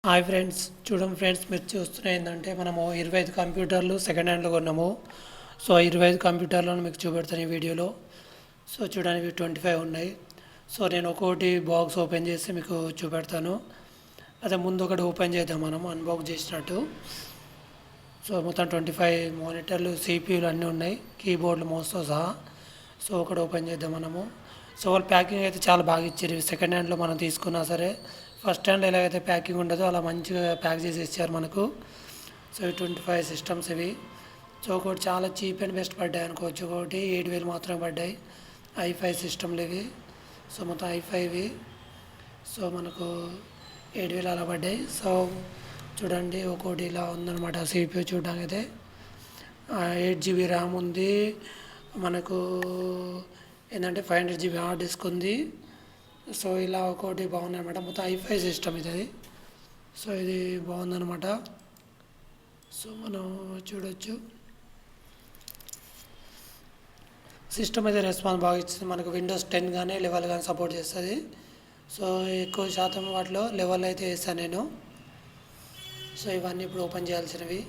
Hi friends, చూడండి friends, మీరు చూస్తున్న ఏంటంటే మనము 25 కంప్యూటర్లు సెకండ్ హ్యాండ్లో కొన్నాము. సో 25 కంప్యూటర్లను మీకు చూపెడతాను ఈ వీడియోలో. సో చూడండి, ఇవి 25 ఉన్నాయి. సో నేను ఒక్కొక్కటి బాక్స్ ఓపెన్ చేసి మీకు చూపెడతాను. అదే ముందు ఒకటి ఓపెన్ చేద్దాం మనం అన్బాక్స్ చేసినట్టు. సో మొత్తం 25 మానిటర్లు, సిపియూలు అన్నీ ఉన్నాయి, కీబోర్డులు మౌస్తో సహా. సో ఒకటి ఓపెన్ చేద్దాం మనము. సో వాళ్ళు ప్యాకింగ్ అయితే చాలా బాగా ఇచ్చారు. సెకండ్ హ్యాండ్లో మనం తీసుకున్నా సరే ఫస్ట్ హ్యాండ్ ఎలాగైతే ప్యాకింగ్ ఉండదో అలా మంచిగా ప్యాక్ చేసి ఇచ్చారు మనకు. సో ఈ 25 సిస్టమ్స్ ఇవి. సో ఒకటి చాలా చీప్ అండ్ బెస్ట్ పడ్డాయి అనుకోవచ్చు. ఒకటి 7,000 మాత్రమే పడ్డాయి. i5 సిస్టమ్లు ఇవి. సో మొత్తం i5 సో మనకు 7,000 అలా పడ్డాయి. సో చూడండి, ఒక్కోటి ఇలా ఉందన్నమాట. సిపియూ చూడడానికి అయితే 8 GB ర్యామ్ ఉంది మనకు. ఏంటంటే 500 GB హార్డ్ డిస్క్ ఉంది. సో ఇలా ఒకటి బాగుందన్నమాట. మొత్తం i5 సిస్టమ్ ఇది. సో ఇది బాగుందన్నమాట. సో మనం చూడొచ్చు, సిస్టమ్ అయితే రెస్పాన్స్ బాగా ఇచ్చింది మనకు. విండోస్ 10 కానీ 11 కానీ సపోర్ట్ చేస్తుంది. సో ఎక్కువ శాతం వాటిలో లెవెల్ అయితే వేస్తాను నేను. సో ఇవన్నీ ఇప్పుడు ఓపెన్ చేయాల్సినవి.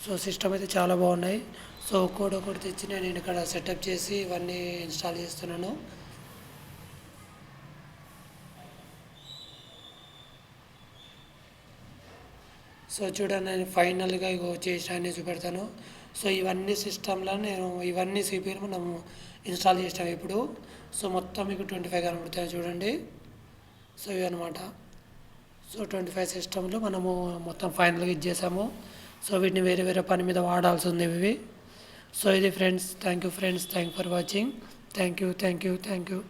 సో సిస్టమ్ అయితే చాలా బాగున్నాయి. సో ఒక్కొక్కటి తెచ్చి నేను ఇక్కడ సెటప్ చేసి ఇవన్నీ ఇన్స్టాల్ చేస్తున్నాను. సో చూడండి, నేను ఫైనల్గా ఇగో చేసిన చూపెడతాను. సో ఇవన్నీ సిస్టంలో నేను ఇవన్నీ సిపియూలు మనం ఇన్స్టాల్ చేసాము ఇప్పుడు. సో మొత్తం మీకు 25 కనబడుతాయి చూడండి. సో ఇవి అనమాట. సో 25 సిస్టంలు మనము మొత్తం ఫైనల్గా ఇచ్చేసాము. సో వీటిని వేరే వేరే పని మీద వాడాల్సి ఉంది ఇవి. సో ఇది friends, thank you friends, thank for watching. Thank you.